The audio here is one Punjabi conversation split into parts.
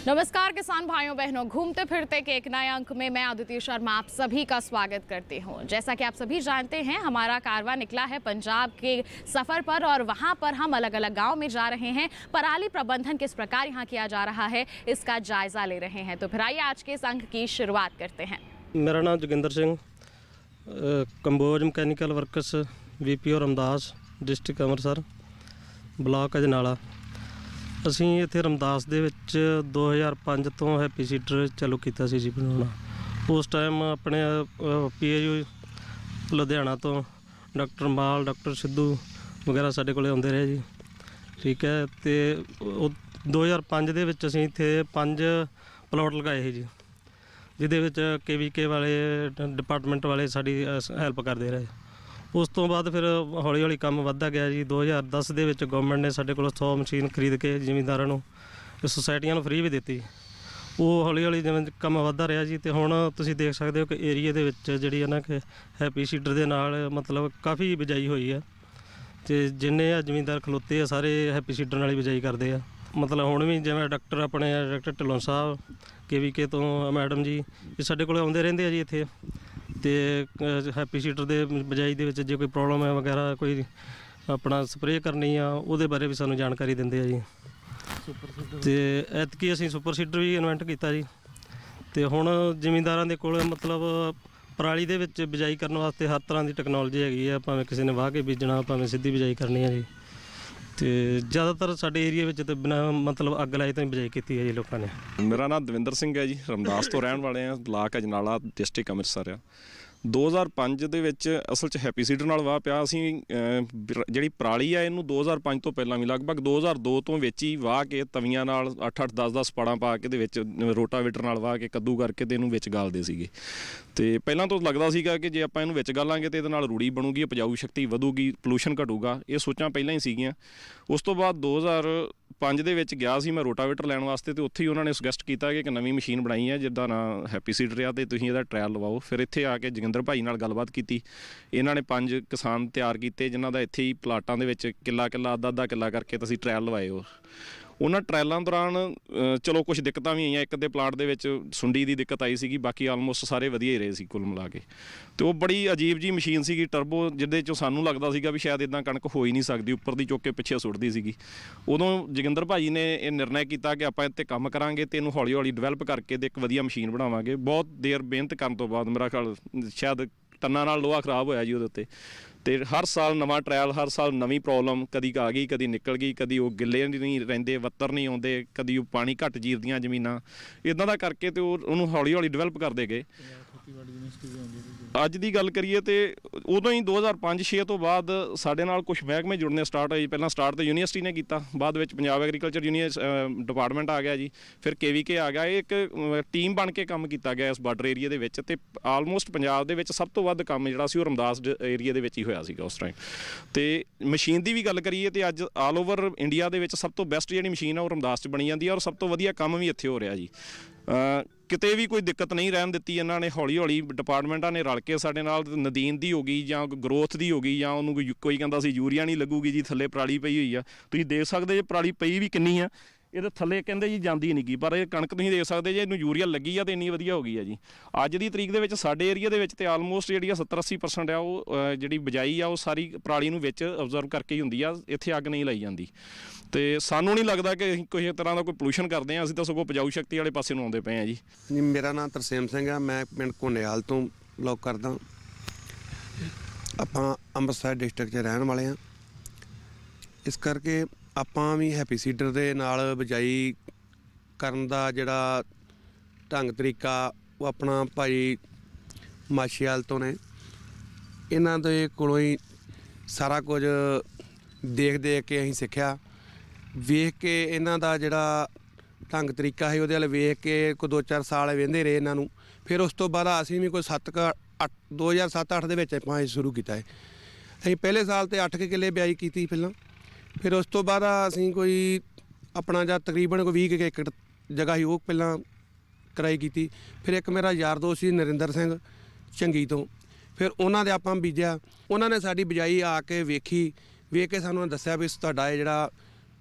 नमस्कार किसान भाइयों बहनों, घूमते फिरते के एक नए अंक में मैं अदिति शर्मा आप सभी का स्वागत करती हूं। जैसा कि आप सभी जानते हैं, हमारा कारवां निकला है पंजाब के सफर पर और वहां पर हम अलग अलग गांव में जा रहे हैं। पराली प्रबंधन किस प्रकार यहां किया जा रहा है, इसका जायजा ले रहे हैं। तो फिर आइए आज के इस अंक की शुरुआत करते हैं। मेरा नाम Joginder Singh, Kamboj mechanical works VPO Ramdas, district Amritsar, block Ajnala. ਅਸੀਂ ਇੱਥੇ ਰਮਦਾਸ ਦੇ ਵਿੱਚ 2005 ਤੋਂ ਹੈਪੀ ਸੀਡਰ ਚਾਲੂ ਕੀਤਾ ਸੀ ਜੀ ਬਣਾਉਣਾ। ਉਸ ਟਾਈਮ ਆਪਣੇ PAU ਲੁਧਿਆਣਾ ਤੋਂ ਡਾਕਟਰ ਮਾਲ, ਡਾਕਟਰ ਸਿੱਧੂ ਵਗੈਰਾ ਸਾਡੇ ਕੋਲ ਆਉਂਦੇ ਰਹੇ ਜੀ। ਠੀਕ ਹੈ, ਅਤੇ 2005 ਦੇ ਵਿੱਚ ਅਸੀਂ ਇੱਥੇ 5 ਪਲਾਟ ਲਗਾਏ ਸੀ ਜੀ, ਜਿਹਦੇ ਵਿੱਚ KVK ਵਾਲੇ ਡਿਪਾਰਟਮੈਂਟ ਵਾਲੇ ਸਾਡੀ ਹੈਲਪ ਕਰਦੇ ਰਹੇ। ਉਸ ਤੋਂ ਬਾਅਦ ਫਿਰ ਹੌਲੀ ਹੌਲੀ ਕੰਮ ਵੱਧਦਾ ਗਿਆ ਜੀ। 2010 ਦੇ ਵਿੱਚ ਗੌਰਮੈਂਟ ਨੇ ਸਾਡੇ ਕੋਲ 100 ਮਸ਼ੀਨ ਖਰੀਦ ਕੇ ਜ਼ਿਮੀਂਦਾਰਾਂ ਨੂੰ, ਸੁਸਾਇਟੀਆਂ ਨੂੰ ਫ੍ਰੀ ਵੀ ਦਿੱਤੀ। ਉਹ ਹੌਲੀ ਹੌਲੀ ਜਿਵੇਂ ਕੰਮ ਵੱਧਦਾ ਰਿਹਾ ਜੀ। ਅਤੇ ਹੁਣ ਤੁਸੀਂ ਦੇਖ ਸਕਦੇ ਹੋ ਕਿ ਏਰੀਏ ਦੇ ਵਿੱਚ ਜਿਹੜੀ ਹੈ ਨਾ ਕਿ ਹੈਪੀ ਸੀਡਰ ਦੇ ਨਾਲ ਮਤਲਬ ਕਾਫੀ ਬਿਜਾਈ ਹੋਈ ਹੈ, ਅਤੇ ਜਿੰਨੇ ਆ ਜ਼ਿਮੀਂਦਾਰ ਖਲੋਤੇ ਆ ਸਾਰੇ ਹੈਪੀ ਸੀਡਰ ਨਾਲ ਹੀ ਬਿਜਾਈ ਕਰਦੇ ਆ। ਮਤਲਬ ਹੁਣ ਵੀ ਜਿਵੇਂ ਡਾਕਟਰ ਆਪਣੇ ਡਾਕਟਰ ਢਿੱਲੋਂ ਸਾਹਿਬ KVK ਤੋਂ ਮੈਡਮ ਜੀ, ਇਹ ਸਾਡੇ ਕੋਲ ਆਉਂਦੇ ਰਹਿੰਦੇ ਆ ਜੀ ਇੱਥੇ। ਅਤੇ ਹੈਪੀ ਸੀਡਰ ਦੇ ਬਿਜਾਈ ਦੇ ਵਿੱਚ ਜੇ ਕੋਈ ਪ੍ਰੋਬਲਮ ਹੈ ਵਗੈਰਾ, ਕੋਈ ਆਪਣਾ ਸਪਰੇਅ ਕਰਨੀ ਆ, ਉਹਦੇ ਬਾਰੇ ਵੀ ਸਾਨੂੰ ਜਾਣਕਾਰੀ ਦਿੰਦੇ ਆ ਜੀ। ਅਤੇ ਐਤਕੀ ਅਸੀਂ ਸੁਪਰ ਸੀਡਰ ਵੀ ਇਨਵੈਂਟ ਕੀਤਾ ਜੀ। ਅਤੇ ਹੁਣ ਜ਼ਿਮੀਂਦਾਰਾਂ ਦੇ ਕੋਲ ਮਤਲਬ ਪਰਾਲੀ ਦੇ ਵਿੱਚ ਬਿਜਾਈ ਕਰਨ ਵਾਸਤੇ ਹਰ ਤਰ੍ਹਾਂ ਦੀ ਟੈਕਨੋਲੋਜੀ ਹੈਗੀ ਆ। ਭਾਵੇਂ ਕਿਸੇ ਨੇ ਵਾਹ ਕੇ ਬੀਜਣਾ, ਭਾਵੇਂ ਸਿੱਧੀ ਬਿਜਾਈ ਕਰਨੀ ਹੈ ਜੀ। ਅਤੇ ਜ਼ਿਆਦਾਤਰ ਸਾਡੇ ਏਰੀਏ ਵਿੱਚ ਤਾਂ ਬਿਨਾਂ ਮਤਲਬ ਅੱਗ ਲਾਏ ਤੋਂ ਹੀ ਬਿਜਾਈ ਕੀਤੀ ਹੈ ਜੀ ਲੋਕਾਂ ਨੇ। ਮੇਰਾ ਨਾਮ ਦਵਿੰਦਰ ਸਿੰਘ ਹੈ ਜੀ, ਰਮਦਾਸ ਤੋਂ ਰਹਿਣ ਵਾਲੇ ਹਾਂ, ਬਲਾਕ ਅਜਨਾਲਾ, ਡਿਸਟ੍ਰਿਕਟ ਅੰਮ੍ਰਿਤਸਰ ਆ। 2005 ਦੇ ਵਿੱਚ ਅਸਲ 'ਚ ਹੈਪੀ ਸੀਡਰ ਨਾਲ ਵਾਹ ਪਿਆ। ਅਸੀਂ ਜਿਹੜੀ ਪਰਾਲੀ ਆ ਇਹਨੂੰ 2005 ਤੋਂ ਪਹਿਲਾਂ ਵੀ ਲਗਭਗ 2002 ਤੋਂ ਵਿੱਚ ਹੀ ਵਾਹ ਕੇ ਤਵੀਆਂ ਨਾਲ 8-8 10-10 ਪਾੜਾਂ ਪਾ ਕੇ ਦੇ ਵਿੱਚ ਰੋਟਾਵੇਟਰ ਨਾਲ ਵਾਹ ਕੇ ਕੱਦੂ ਕਰਕੇ ਤੇ ਇਹਨੂੰ ਵਿੱਚ ਗਾਲਦੇ ਸੀਗੇ। ਅਤੇ ਪਹਿਲਾਂ ਤੋਂ ਲੱਗਦਾ ਸੀਗਾ ਕਿ ਜੇ ਆਪਾਂ ਇਹਨੂੰ ਵਿੱਚ ਗਾਲਾਂਗੇ ਤਾਂ ਇਹਦੇ ਨਾਲ ਰੂੜੀ ਬਣੂਗੀ, ਉਪਜਾਊ ਸ਼ਕਤੀ ਵਧੂਗੀ, ਪੋਲੂਸ਼ਨ ਘਟੂਗਾ। ਇਹ ਸੋਚਾਂ ਪਹਿਲਾਂ ਹੀ ਸੀਗੀਆਂ। ਉਸ ਤੋਂ ਬਾਅਦ 2005 ਦੇ ਵਿੱਚ ਗਿਆ ਸੀ ਮੈਂ ਰੋਟਾਵੇਟਰ ਲੈਣ ਵਾਸਤੇ, ਅਤੇ ਉੱਥੇ ਹੀ ਉਹਨਾਂ ਨੇ ਸੁਜੈਸਟ ਕੀਤਾ ਕਿ ਇੱਕ ਨਵੀਂ ਮਸ਼ੀਨ ਬਣਾਈ ਹੈ ਜਿੱਦਾਂ ਨਾ ਹੈਪੀ ਸੀਡਰ ਆ, ਅਤੇ ਤੁਸੀਂ ਇਹਦਾ ਟਰਾਇਲ ਲਵਾਓ। ਫਿਰ ਇੱਥੇ ਆ ਕੇ ਜੋਗਿੰਦਰ ਭਾਈ ਨਾਲ ਗੱਲਬਾਤ ਕੀਤੀ। ਇਹਨਾਂ ਨੇ 5 ਕਿਸਾਨ ਤਿਆਰ ਕੀਤੇ ਜਿਨ੍ਹਾਂ ਦਾ ਇੱਥੇ ਹੀ ਪਲਾਟਾਂ ਦੇ ਵਿੱਚ ਕਿੱਲਾ ਅੱਧਾ ਕਿੱਲਾ ਕਰਕੇ ਤੁਸੀਂ ਟਰਾਇਲ ਲਵਾਏ ਹੋ। ਉਹਨਾਂ ਟਰਾਇਲਾਂ ਦੌਰਾਨ ਚਲੋ ਕੁਛ ਦਿੱਕਤਾਂ ਵੀ ਆਈਆਂ। ਇੱਕ ਦੇ ਪਲਾਟ ਦੇ ਵਿੱਚ ਸੁੰਡੀ ਦੀ ਦਿੱਕਤ ਆਈ ਸੀਗੀ, ਬਾਕੀ ਆਲਮੋਸਟ ਸਾਰੇ ਵਧੀਆ ਹੀ ਰਹੇ ਸੀ ਕੁੱਲ ਮਿਲਾ ਕੇ। ਅਤੇ ਉਹ ਬੜੀ ਅਜੀਬ ਜਿਹੀ ਮਸ਼ੀਨ ਸੀਗੀ ਟਰਬੋ, ਜਿਹਦੇ 'ਚੋਂ ਸਾਨੂੰ ਲੱਗਦਾ ਸੀਗਾ ਵੀ ਸ਼ਾਇਦ ਇੱਦਾਂ ਕਣਕ ਹੋ ਹੀ ਨਹੀਂ ਸਕਦੀ, ਉੱਪਰ ਦੀ ਚੁੱਕ ਕੇ ਪਿੱਛੇ ਸੁੱਟਦੀ ਸੀਗੀ। ਉਦੋਂ ਜੋਗਿੰਦਰ ਭਾਜੀ ਨੇ ਇਹ ਨਿਰਣਾ ਕੀਤਾ ਕਿ ਆਪਾਂ ਇੱਥੇ ਕੰਮ ਕਰਾਂਗੇ ਅਤੇ ਇਹਨੂੰ ਹੌਲੀ ਹੌਲੀ ਡਿਵੈਲਪ ਕਰਕੇ ਅਤੇ ਇੱਕ ਵਧੀਆ ਮਸ਼ੀਨ ਬਣਾਵਾਂਗੇ। ਬਹੁਤ ਦੇਰ ਮਿਹਨਤ ਕਰਨ ਤੋਂ ਬਾਅਦ ਮੇਰਾ ਖਿਆਲ ਸ਼ਾਇਦ ਟੰਨਾਂ ਨਾਲ ਲੋਹਾ ਖਰਾਬ ਹੋਇਆ ਜੀ ਉਹਦੇ ਉੱਤੇ। ਅਤੇ ਹਰ ਸਾਲ ਨਵਾਂ ਟਰਾਇਲ, ਹਰ ਸਾਲ ਨਵੀਂ ਪ੍ਰੋਬਲਮ, ਕਦੀ ਆ ਗਈ, ਕਦੀ ਨਿਕਲ ਗਈ, ਕਦੀ ਉਹ ਗਿੱਲੇ ਨਹੀਂ ਰਹਿੰਦੇ, ਵੱਤਰ ਨਹੀਂ ਆਉਂਦੇ, ਕਦੀ ਉਹ ਪਾਣੀ ਘੱਟ ਜੀਰਦੀਆਂ ਜ਼ਮੀਨਾਂ, ਇੱਦਾਂ ਦਾ ਕਰਕੇ ਅਤੇ ਉਹਨੂੰ ਹੌਲੀ ਹੌਲੀ ਡਿਵੈਲਪ ਕਰਦੇ ਗਏ। ਅੱਜ ਦੀ ਗੱਲ ਕਰੀਏ ਤਾਂ ਉਦੋਂ ਹੀ 2005-06 ਤੋਂ ਬਾਅਦ ਸਾਡੇ ਨਾਲ ਕੁਛ ਮਹਿਕਮੇ ਜੁੜਨੇ ਸਟਾਰਟ ਹੋਏ। ਪਹਿਲਾਂ ਸਟਾਰਟ ਤਾਂ ਯੂਨੀਵਰਸਿਟੀ ਨੇ ਕੀਤਾ, ਬਾਅਦ ਵਿੱਚ ਪੰਜਾਬ ਐਗਰੀਕਲਚਰ ਡਿਪਾਰਟਮੈਂਟ ਆ ਗਿਆ ਜੀ, ਫਿਰ KVK ਆ ਗਿਆ। ਇਹ ਇੱਕ ਟੀਮ ਬਣ ਕੇ ਕੰਮ ਕੀਤਾ ਗਿਆ ਇਸ ਬਾਰਡਰ ਏਰੀਆ ਦੇ ਵਿੱਚ। ਅਤੇ ਆਲਮੋਸਟ ਪੰਜਾਬ ਦੇ ਵਿੱਚ ਸਭ ਤੋਂ ਵੱਧ ਕੰਮ ਜਿਹੜਾ ਸੀ ਉਹ ਰਮਦਾਸ ਏਰੀਆ ਦੇ ਵਿੱਚ ਹੀ ਹੋਇਆ ਸੀਗਾ ਉਸ ਟਾਈਮ। ਅਤੇ ਮਸ਼ੀਨ ਦੀ ਵੀ ਗੱਲ ਕਰੀਏ ਤਾਂ ਅੱਜ ਆਲ ਓਵਰ ਇੰਡੀਆ ਦੇ ਵਿੱਚ ਸਭ ਤੋਂ ਬੈਸਟ ਜਿਹੜੀ ਮਸ਼ੀਨ ਆ ਉਹ ਰਮਦਾਸ 'ਚ ਬਣੀ ਜਾਂਦੀ ਹੈ, ਔਰ ਸਭ ਤੋਂ ਵਧੀਆ ਕੰਮ ਵੀ ਇੱਥੇ ਹੋ ਰਿਹਾ ਜੀ। ਕਿਤੇ ਵੀ ਕੋਈ ਦਿੱਕਤ ਨਹੀਂ ਰਹਿਣ ਦਿੱਤੀ ਇਹਨਾਂ ਨੇ। ਹੌਲੀ ਹੌਲੀ ਡਿਪਾਰਟਮੈਂਟਾਂ ਨੇ ਰਲ ਕੇ ਸਾਡੇ ਨਾਲ ਨਦੀਨ ਦੀ ਹੋ ਗਈ ਜਾਂ ਗਰੋਥ ਦੀ ਹੋ ਗਈ, ਜਾਂ ਉਹਨੂੰ ਕੋਈ ਕਹਿੰਦਾ ਸੀ ਯੂਰੀਆ ਨਹੀਂ ਲੱਗੂਗੀ ਜੀ, ਥੱਲੇ ਪਰਾਲੀ ਪਈ ਹੋਈ ਆ। ਤੁਸੀਂ ਦੇਖ ਸਕਦੇ ਜੇ ਪਰਾਲੀ ਪਈ ਵੀ ਕਿੰਨੀ ਆ, ਇਹਦੇ ਥੱਲੇ ਕਹਿੰਦੇ ਜੀ ਜਾਂਦੀ ਨਹੀਂ ਗੀ, ਪਰ ਇਹ ਕਣਕ ਤੁਸੀਂ ਦੇਖ ਸਕਦੇ ਜੇ ਇਹਨੂੰ ਯੂਰੀਆ ਲੱਗੀ ਆ ਤਾਂ ਇੰਨੀ ਵਧੀਆ ਹੋ ਗਈ ਆ ਜੀ। ਅੱਜ ਦੀ ਤਰੀਕ ਦੇ ਵਿੱਚ ਸਾਡੇ ਏਰੀਆ ਦੇ ਵਿੱਚ ਤਾਂ ਆਲਮੋਸਟ ਜਿਹੜੀ ਆ 70-80% ਆ ਉਹ ਜਿਹੜੀ ਬਿਜਾਈ ਆ ਉਹ ਸਾਰੀ ਪਰਾਲੀ ਨੂੰ ਵਿੱਚ ਅਬਜ਼ਰਵ ਕਰਕੇ ਹੀ ਹੁੰਦੀ ਆ, ਇੱਥੇ ਅੱਗ ਨਹੀਂ ਲਾਈ ਜਾਂਦੀ। ਅਤੇ ਸਾਨੂੰ ਨਹੀਂ ਲੱਗਦਾ ਕਿ ਅਸੀਂ ਕਿਸੇ ਤਰ੍ਹਾਂ ਦਾ ਕੋਈ ਪੋਲੂਸ਼ਨ ਕਰਦੇ ਹਾਂ, ਅਸੀਂ ਤਾਂ ਸਗੋਂ ਉਪਜਾਊ ਸ਼ਕਤੀ ਵਾਲੇ ਪਾਸੇ ਨੂੰ ਆਉਂਦੇ ਪਏ ਹਾਂ ਜੀ। ਮੇਰਾ ਨਾਮ ਤਰਸੇਮ ਸਿੰਘ ਆ, ਮੈਂ ਪਿੰਡ ਘੋਨੇਵਾਲ ਤੋਂ ਬਿਲੋਂਗ ਕਰਦਾ। ਆਪਾਂ ਅੰਮ੍ਰਿਤਸਰ ਡਿਸਟ੍ਰਿਕਟ 'ਚ ਰਹਿਣ ਵਾਲੇ ਹਾਂ, ਇਸ ਕਰਕੇ ਆਪਾਂ ਵੀ ਹੈਪੀ ਸੀਡਰ ਦੇ ਨਾਲ ਬਿਜਾਈ ਕਰਨ ਦਾ ਜਿਹੜਾ ਢੰਗ ਤਰੀਕਾ ਉਹ ਆਪਣਾ ਭਾਈ ਮਾਛੀਵਾਲ ਤੋਂ ਨੇ, ਇਹਨਾਂ ਦੇ ਕੋਲੋਂ ਹੀ ਸਾਰਾ ਕੁਝ ਦੇਖ ਕੇ ਅਸੀਂ ਸਿੱਖਿਆ। ਵੇਖ ਕੇ ਇਹਨਾਂ ਦਾ ਜਿਹੜਾ ਢੰਗ ਤਰੀਕਾ ਹੈ ਉਹਦੇ ਵੱਲ ਵੇਖ ਕੇ ਕੋਈ 2-4 ਸਾਲ ਵਹਿੰਦੇ ਰਹੇ ਇਹਨਾਂ ਨੂੰ। ਫਿਰ ਉਸ ਤੋਂ ਬਾਅਦ ਅਸੀਂ ਵੀ ਕੋਈ 2007-08 ਦੇ ਵਿੱਚ ਆਪਾਂ ਸ਼ੁਰੂ ਕੀਤਾ ਹੈ। ਅਸੀਂ ਪਹਿਲੇ ਸਾਲ 'ਤੇ 8 ਕਿੱਲੇ ਬਿਜਾਈ ਕੀਤੀ ਪਹਿਲਾਂ। ਫਿਰ ਉਸ ਤੋਂ ਬਾਅਦ ਅਸੀਂ ਕੋਈ ਆਪਣਾ ਜਾਂ ਤਕਰੀਬਨ ਕੋਈ 20 ਏਕੜ ਜਗ੍ਹਾ ਸੀ ਉਹ ਪਹਿਲਾਂ ਕਰਾਈ ਕੀਤੀ। ਫਿਰ ਇੱਕ ਮੇਰਾ ਯਾਰ ਦੋਸਤ ਸੀ ਨਰਿੰਦਰ ਸਿੰਘ ਝੰਗੀ ਤੋਂ, ਫਿਰ ਉਹਨਾਂ ਦੇ ਆਪਾਂ ਬੀਜਿਆ। ਉਹਨਾਂ ਨੇ ਸਾਡੀ ਬਿਜਾਈ ਆ ਕੇ ਵੇਖ ਕੇ ਸਾਨੂੰ ਦੱਸਿਆ ਵੀ ਤੁਹਾਡਾ ਇਹ ਜਿਹੜਾ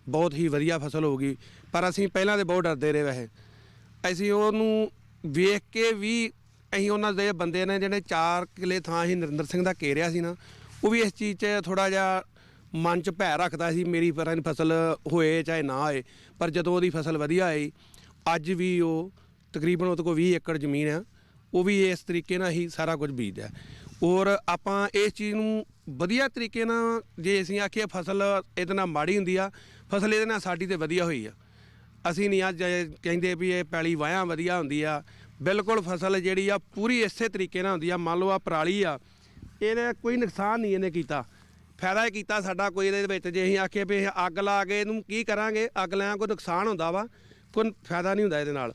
ਬਹੁਤ ਹੀ ਵਧੀਆ ਫਸਲ ਹੋਊਗੀ। ਪਰ ਅਸੀਂ ਪਹਿਲਾਂ ਤਾਂ ਬਹੁਤ ਡਰਦੇ ਰਹੇ ਵੈਸੇ, ਅਸੀਂ ਉਹਨੂੰ ਵੇਖ ਕੇ ਵੀ ਅਸੀਂ ਉਹਨਾਂ ਦੇ ਬੰਦੇ ਨੇ ਜਿਹੜੇ 4 ਕਿੱਲੇ ਥਾਂ ਅਸੀਂ ਨਰਿੰਦਰ ਸਿੰਘ ਦਾ ਘੇਰਿਆ ਸੀ ਨਾ, ਉਹ ਵੀ ਇਸ ਚੀਜ਼ 'ਚ ਥੋੜ੍ਹਾ ਜਿਹਾ ਮਨ 'ਚ ਭੈ ਰੱਖਦਾ ਸੀ ਮੇਰੀ ਫਸਲ ਹੋਏ ਚਾਹੇ ਨਾ ਹੋਏ। ਪਰ ਜਦੋਂ ਉਹਦੀ ਫਸਲ ਵਧੀਆ ਆਈ, ਅੱਜ ਵੀ ਉਹ ਤਕਰੀਬਨ ਉਹਦੇ ਕੋਲ 20 ਏਕੜ ਜ਼ਮੀਨ ਆ, ਉਹ ਵੀ ਇਸ ਤਰੀਕੇ ਨਾਲ ਹੀ ਸਾਰਾ ਕੁਝ ਬੀਜਦਾ। ਔਰ ਆਪਾਂ ਇਸ ਚੀਜ਼ ਨੂੰ ਵਧੀਆ ਤਰੀਕੇ ਨਾਲ ਜੇ ਅਸੀਂ ਆਖੀਏ ਫਸਲ ਇਹਦੇ ਨਾਲ ਮਾੜੀ ਹੁੰਦੀ ਆ, ਫਸਲ ਇਹਦੇ ਨਾਲ ਸਾਡੀ ਤੇ ਵਧੀਆ ਹੋਈ ਆ। ਅਸੀਂ ਨਹੀਂ ਅੱਜ ਕਹਿੰਦੇ ਵੀ ਇਹ ਪੈਲੀ ਵਾਹਿਆਂ ਵਧੀਆ ਹੁੰਦੀ ਆ, ਬਿਲਕੁਲ ਫਸਲ ਜਿਹੜੀ ਆ ਪੂਰੀ ਇਸੇ ਤਰੀਕੇ ਨਾਲ ਹੁੰਦੀ ਆ। ਮੰਨ ਲਓ ਆ ਪਰਾਲੀ ਆ, ਇਹਨੇ ਕੋਈ ਨੁਕਸਾਨ ਨਹੀਂ ਇਹਨੇ ਕੀਤਾ, ਫਾਇਦਾ ਹੀ ਕੀਤਾ ਸਾਡਾ ਕੋਈ ਇਹਦੇ ਵਿੱਚ। ਜੇ ਅਸੀਂ ਆਖੀਏ ਵੀ ਅੱਗ ਲਾ ਕੇ ਇਹਨੂੰ ਕੀ ਕਰਾਂਗੇ, ਅੱਗ ਲਾਇਆ ਕੋਈ ਨੁਕਸਾਨ ਹੁੰਦਾ ਵਾ, ਕੋਈ ਫਾਇਦਾ ਨਹੀਂ ਹੁੰਦਾ ਇਹਦੇ ਨਾਲ।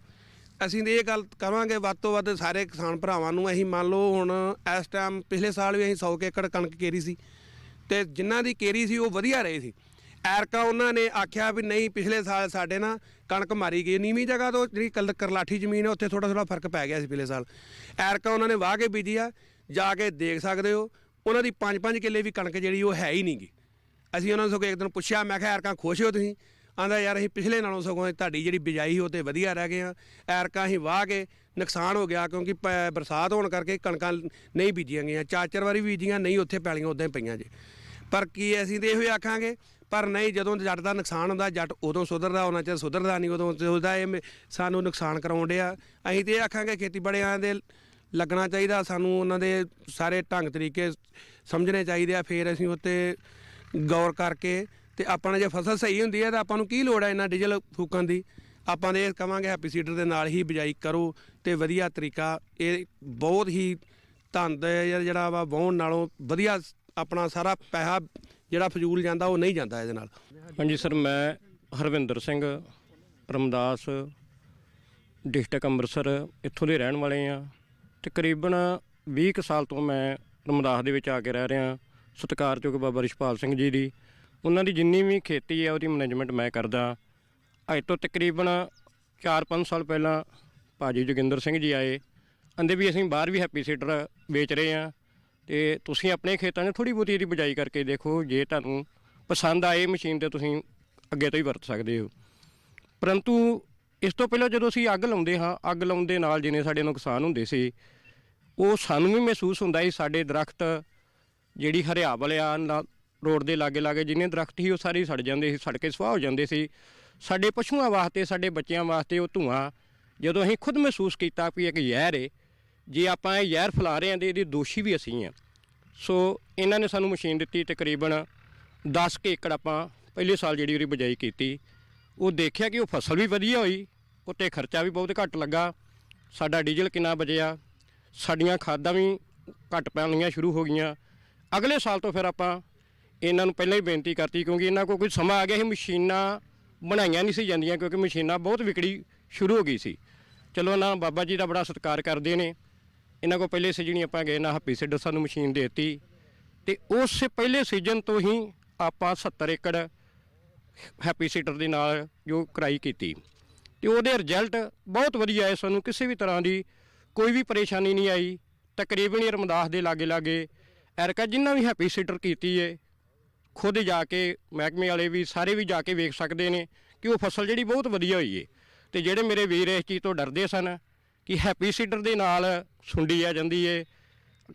ਅਸੀਂ ਤਾਂ ਇਹ ਗੱਲ ਕਰਾਂਗੇ ਵੱਧ ਤੋਂ ਵੱਧ ਸਾਰੇ ਕਿਸਾਨ ਭਰਾਵਾਂ ਨੂੰ। ਅਸੀਂ ਮੰਨ ਲਓ ਹੁਣ ਇਸ ਟਾਈਮ ਪਿਛਲੇ ਸਾਲ ਵੀ ਅਸੀਂ 100 ਏਕੜ ਕਣਕ ਕੇਰੀ ਸੀ, ਅਤੇ ਜਿਨ੍ਹਾਂ ਦੀ ਕੇਰੀ ਸੀ ਉਹ ਵਧੀਆ ਰਹੇ ਸੀ। ਐਰਕਾ ਉਹਨਾਂ ਨੇ ਆਖਿਆ ਵੀ ਨਹੀਂ, ਪਿਛਲੇ ਸਾਲ ਸਾਡੇ ਨਾਲ ਕਣਕ ਮਾਰੀ ਗਈ, ਨੀਵੀਂ ਜਗ੍ਹਾ ਤੋਂ ਜਿਹੜੀ ਕਰਲਾਠੀ ਜ਼ਮੀਨ ਹੈ ਉੱਥੇ ਥੋੜ੍ਹਾ ਫਰਕ ਪੈ ਗਿਆ ਸੀ ਪਿਛਲੇ ਸਾਲ। ਐਰਕਾ ਉਹਨਾਂ ਨੇ ਵਾਹ ਕੇ ਬੀਜੀ ਆ, ਜਾ ਕੇ ਦੇਖ ਸਕਦੇ ਹੋ। ਉਹਨਾਂ ਦੀ 5-5 ਕਿੱਲੇ ਵੀ ਕਣਕ ਜਿਹੜੀ ਉਹ ਹੈ ਹੀ ਨਹੀਂ ਗੀ। ਅਸੀਂ ਉਹਨਾਂ ਨੂੰ ਸਗੋਂ ਇੱਕ ਦਿਨ ਪੁੱਛਿਆ, ਮੈਂ ਕਿਹਾ ਐਰਕਾ ਖੁਸ਼ ਹੋ ਤੁਸੀਂ? ਆਂਦਾ ਯਾਰ ਅਸੀਂ ਪਿਛਲੇ ਨਾਲੋਂ ਸਗੋਂ ਤੁਹਾਡੀ ਜਿਹੜੀ ਬਿਜਾਈ ਉਹ ਤੇ ਵਧੀਆ ਰਹਿ ਗਏ ਆ। ਐਰਕਾ ਅਸੀਂ ਵਾਹ ਕੇ ਨੁਕਸਾਨ ਹੋ ਗਿਆ, ਕਿਉਂਕਿ ਬਰਸਾਤ ਹੋਣ ਕਰਕੇ ਕਣਕਾਂ ਨਹੀਂ ਬੀਜੀਆਂ ਗਈਆਂ, 4-4 ਵਾਰੀ ਬੀਜੀਆਂ ਨਹੀਂ, ਉੱਥੇ ਪੈਲੀਆਂ ਉੱਦਾਂ ਹੀ ਪਈਆਂ ਜੇ। ਪਰ ਕੀ ਅਸੀਂ ਤਾਂ ਇਹੋ ਹੀ ਆਖਾਂਗੇ, ਪਰ ਨਹੀਂ, ਜਦੋਂ ਜੱਟ ਦਾ ਨੁਕਸਾਨ ਹੁੰਦਾ ਜੱਟ ਉਦੋਂ ਸੁਧਰਦਾ, ਉਹਨਾਂ ਚਿਰ ਸੁਧਰਦਾ ਨਹੀਂ, ਉਦੋਂ ਸੋਚਦਾ ਇਹ ਸਾਨੂੰ ਨੁਕਸਾਨ ਕਰਾਉਣ ਡਿਆ। ਅਸੀਂ ਤਾਂ ਇਹ ਆਖਾਂਗੇ ਖੇਤੀਬਾੜੀਆਂ ਦੇ ਲੱਗਣਾ ਚਾਹੀਦਾ, ਸਾਨੂੰ ਉਹਨਾਂ ਦੇ ਸਾਰੇ ਢੰਗ ਤਰੀਕੇ ਸਮਝਣੇ ਚਾਹੀਦੇ ਆ, ਫਿਰ ਅਸੀਂ ਉੱਤੇ ਗੌਰ ਕਰਕੇ ਤੇ ਆਪਾਂ ਨੇ ਜੇ ਫਸਲ ਸਹੀ ਹੁੰਦੀ ਹੈ ਤਾਂ ਆਪਾਂ ਨੂੰ ਕੀ ਲੋੜ ਹੈ ਇਹਨਾਂ ਡੀਜ਼ਲ ਫੂਕਣ ਦੀ। ਆਪਾਂ ਦੇ ਇਹ ਕਵਾਂਗੇ ਹੈਪੀ ਸੀਡਰ ਦੇ ਨਾਲ ਹੀ ਬਿਜਾਈ ਕਰੋ ਤੇ ਵਧੀਆ ਤਰੀਕਾ। ਇਹ ਬਹੁਤ ਹੀ ਧੰਦ ਜਿਹੜਾ ਵਾ ਵਾਹੁਣ ਨਾਲੋਂ ਵਧੀਆ, ਆਪਣਾ ਸਾਰਾ ਪੈਸਾ ਜਿਹੜਾ ਫਜ਼ੂਲ ਜਾਂਦਾ ਉਹ ਨਹੀਂ ਜਾਂਦਾ ਇਹਦੇ ਨਾਲ। ਹਾਂਜੀ ਸਰ, ਮੈਂ ਹਰਵਿੰਦਰ ਸਿੰਘ, ਰਮਦਾਸ ਡਿਸਟ੍ਰਿਕਟ ਅੰਮ੍ਰਿਤਸਰ ਇੱਥੋਂ ਦੇ ਰਹਿਣ ਵਾਲੇ ਹਾਂ। ਤਕਰੀਬਨ 20 ਕੁ ਸਾਲ ਤੋਂ ਮੈਂ ਰਮਦਾਸ ਦੇ ਵਿੱਚ ਆ ਕੇ ਰਹਿ ਰਿਹਾ। ਸਤਿਕਾਰਯੋਗ ਬਾਬਾ ਰਿਸ਼ਪਾਲ ਸਿੰਘ ਜੀ ਦੀ, ਉਹਨਾਂ ਦੀ ਜਿੰਨੀ ਵੀ ਖੇਤੀ ਹੈ ਉਹਦੀ ਮੈਨੇਜਮੈਂਟ ਮੈਂ ਕਰਦਾ। ਅੱਜ ਤੋਂ ਤਕਰੀਬਨ 4-5 ਸਾਲ ਪਹਿਲਾਂ ਭਾਜੀ ਜੋਗਿੰਦਰ ਸਿੰਘ ਜੀ ਆਏ, ਕਹਿੰਦੇ ਵੀ ਅਸੀਂ ਬਾਹਰ ਵੀ ਹੈਪੀ ਸੀਡਰ ਵੇਚ ਰਹੇ ਹਾਂ ਅਤੇ ਤੁਸੀਂ ਆਪਣੇ ਖੇਤਾਂ 'ਚ ਥੋੜ੍ਹੀ ਬਹੁਤੀ ਇਹਦੀ ਬਿਜਾਈ ਕਰਕੇ ਦੇਖੋ, ਜੇ ਤੁਹਾਨੂੰ ਪਸੰਦ ਆਏ ਮਸ਼ੀਨ ਤਾਂ ਤੁਸੀਂ ਅੱਗੇ ਤੋਂ ਹੀ ਵਰਤ ਸਕਦੇ ਹੋ। ਪਰੰਤੂ ਇਸ ਤੋਂ ਪਹਿਲਾਂ ਜਦੋਂ ਅਸੀਂ ਅੱਗ ਲਾਉਂਦੇ ਹਾਂ, ਅੱਗ ਲਾਉਣ ਦੇ ਨਾਲ ਜਿੰਨੇ ਸਾਡੇ ਨੁਕਸਾਨ ਹੁੰਦੇ ਸੀ, ਉਹ ਸਾਨੂੰ ਵੀ ਮਹਿਸੂਸ ਹੁੰਦਾ ਸੀ। ਸਾਡੇ ਦਰਖਤ ਜਿਹੜੀ ਹਰਿਆਵਲ ਆ ਰੋਡ ਦੇ ਲਾਗੇ ਜਿੰਨੇ ਦਰਖਤ ਸੀ ਉਹ ਸਾਰੇ ਸੜ ਜਾਂਦੇ ਸੀ, ਸੜ ਕੇ ਸੁਆਹ ਹੋ ਜਾਂਦੇ ਸੀ। ਸਾਡੇ ਪਸ਼ੂਆਂ ਵਾਸਤੇ, ਸਾਡੇ ਬੱਚਿਆਂ ਵਾਸਤੇ ਉਹ ਧੂੰਆਂ ਜਦੋਂ ਅਸੀਂ ਖੁਦ ਮਹਿਸੂਸ ਕੀਤਾ ਵੀ ਇੱਕ ਜ਼ਹਿਰ ਹੈ, ਜੇ ਆਪਾਂ ਇਹ ਜ਼ਹਿਰ ਫੈਲਾ ਰਹੇ ਹਾਂ ਤਾਂ ਇਹਦੇ ਦੋਸ਼ੀ ਵੀ ਅਸੀਂ ਹਾਂ। ਸੋ ਇਹਨਾਂ ਨੇ ਸਾਨੂੰ ਮਸ਼ੀਨ ਦਿੱਤੀ, ਤਕਰੀਬਨ 10 ਕੁ ਏਕੜ ਆਪਾਂ ਪਹਿਲੇ ਸਾਲ ਜਿਹੜੀ ਉਹਦੀ ਬਿਜਾਈ ਕੀਤੀ। ਉਹ ਦੇਖਿਆ ਕਿ ਉਹ ਫਸਲ ਵੀ ਵਧੀਆ ਹੋਈ, ਉੱਤੇ ਖਰਚਾ ਵੀ ਬਹੁਤ ਘੱਟ ਲੱਗਾ, ਸਾਡਾ ਡੀਜ਼ਲ ਕਿੰਨਾ ਬਚਿਆ, ਸਾਡੀਆਂ ਖਾਦਾਂ ਵੀ ਘੱਟ ਪੈਣੀਆਂ ਸ਼ੁਰੂ ਹੋ ਗਈਆਂ। ਅਗਲੇ ਸਾਲ ਤੋਂ ਫਿਰ ਆਪਾਂ ਇਹਨਾਂ ਨੂੰ ਪਹਿਲਾਂ ਹੀ ਬੇਨਤੀ ਕਰਤੀ, ਕਿਉਂਕਿ ਇਹਨਾਂ ਕੋਲ ਕੋਈ ਸਮਾਂ ਆ ਗਿਆ ਸੀ, ਮਸ਼ੀਨਾਂ ਬਣਾਈਆਂ ਨਹੀਂ ਸੀ ਜਾਂਦੀਆਂ, ਕਿਉਂਕਿ ਮਸ਼ੀਨਾਂ ਬਹੁਤ ਵਿਕੜੀ ਸ਼ੁਰੂ ਹੋ ਗਈ ਸੀ। ਚਲੋ ਨਾ ਬਾਬਾ ਜੀ ਦਾ ਬੜਾ ਸਤਿਕਾਰ ਕਰਦੇ ਨੇ, ਇਹਨਾਂ ਕੋਲ ਪਹਿਲੇ ਸੀਜ਼ਨ ਹੀ ਆਪਾਂ ਗਏ ਨਾ ਹੈਪੀ ਸੀਡਰ ਸਾਨੂੰ ਮਸ਼ੀਨ ਦੇ ਦਿੱਤੀ, ਅਤੇ ਉਸ ਪਹਿਲੇ ਸੀਜ਼ਨ ਤੋਂ ਹੀ ਆਪਾਂ 70 ਏਕੜ ਹੈਪੀ ਸੀਡਰ ਦੇ ਨਾਲ ਜੋ ਕਰਾਈ ਕੀਤੀ, ਅਤੇ ਉਹਦੇ ਰਿਜ਼ਲਟ ਬਹੁਤ ਵਧੀਆ ਆਏ। ਸਾਨੂੰ ਕਿਸੇ ਵੀ ਤਰ੍ਹਾਂ ਦੀ ਕੋਈ ਵੀ ਪਰੇਸ਼ਾਨੀ ਨਹੀਂ ਆਈ। ਤਕਰੀਬਨ ਹੀ ਰਮਦਾਸ ਦੇ ਲਾਗੇ ਐਰਕਾ ਜਿੰਨਾ ਵੀ ਹੈਪੀ ਸੀਡਰ ਕੀਤੀ ਹੈ, ਖੁਦ ਜਾ ਕੇ ਮਹਿਕਮੇ ਵਾਲੇ ਵੀ ਸਾਰੇ ਵੀ ਜਾ ਕੇ ਵੇਖ ਸਕਦੇ ਨੇ ਕਿ ਉਹ ਫਸਲ ਜਿਹੜੀ ਬਹੁਤ ਵਧੀਆ ਹੋਈ ਹੈ। ਅਤੇ ਜਿਹੜੇ ਮੇਰੇ ਵੀਰ ਇਸ ਚੀਜ਼ ਤੋਂ ਡਰਦੇ ਸਨ ਕਿ ਹੈਪੀ ਸੀਡਰ ਦੇ ਨਾਲ ਸੁੰਡੀ ਆ ਜਾਂਦੀ ਹੈ,